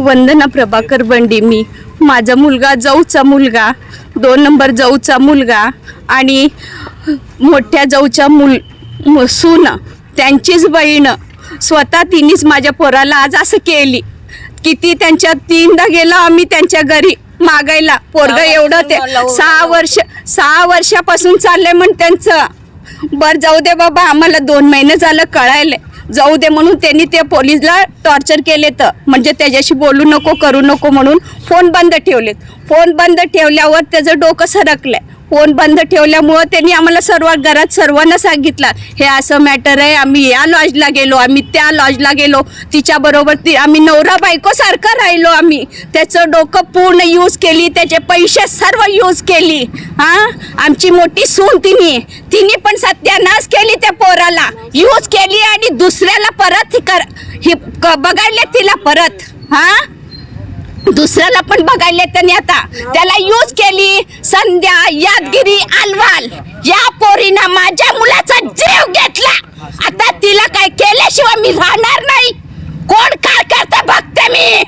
वंदना प्रभाकर बंडी. मी माझा मुलगा जाऊचा मुलगा 2 नंबर जाऊचा मुलगा आणि मोठ्या जाऊच्या सून त्यांचीच बहीण स्वतः तिनेच माझ्या पोराला आज असं केली. किती त्यांच्या 3दा गेलो आम्ही त्यांच्या घरी मागायला. पोरग एवढं ते 6 वर्षापासून चाललंय म्हण त्यांचं. बरं जाऊ दे बाबा, आम्हाला 2 महिने झालं कळायले, जाऊ दे म्हणून त्यांनी ते पोलीसला टॉर्चर केले. तर म्हणजे त्याच्याशी बोलू नको करू नको म्हणून फोन बंद ठेवलेत. फोन बंद ठेवल्यावर त्याचं डोकं सरकलंय. फोन बंद ठेवल्यामुळं त्यांनी आम्हाला घरात सर्वांना सांगितलं हे असं मॅटर आहे. आम्ही या लॉजला गेलो, आम्ही त्या लॉजला गेलो, तिच्याबरोबर आम्ही नवरा बायको सारखं राहिलो. आम्ही त्याचं डोकं पूर्ण यूज केली, त्याचे पैसे सर्व यूज केली. आमची मोठी सून तिने पण सत्यानाश केली, त्या पोराला यूज केली आणि दुसऱ्याला परत बघायले तिला परत दुसऱ्याला पण बघायले त्यांनी आता त्याला यूज केली. संध्या यादगिरी अलवाल या पोरीनं माझ्या मुलाचा जीव घेतला. आता तिला काय केल्याशिवाय मी राहणार नाही. कोण काय करते बघते मी,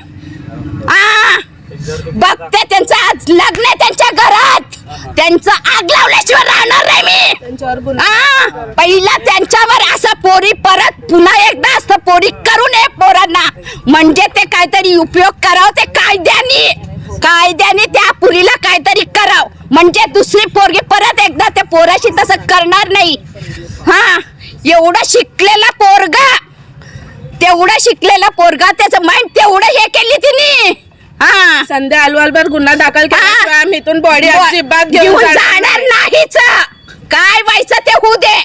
बघते. त्यांचं आज लग्न आहे त्यांच्या घरात, त्यांचं आग लावल्याशिवाय राहणार नाही मी. पहिला त्यांच्यावर असं पोरी परत पुन्हा एकदा असं पोरी करू नये पोरांना. म्हणजे ते काहीतरी उपयोग करावं, ते कायद्याने त्या पुरीला काहीतरी करावं, म्हणजे दुसरी पोरगी परत एकदा त्या पोराशी तसं करणार नाही. एवढा शिकलेला पोरगा त्याचं माइंड तेवढं हे केली तिने. संध्या अलवालवर गुन्हा दाखल केला. इथून बॉडी अजिबात घेऊन जाणार नाहीच. काय व्हायचं ते होऊ दे.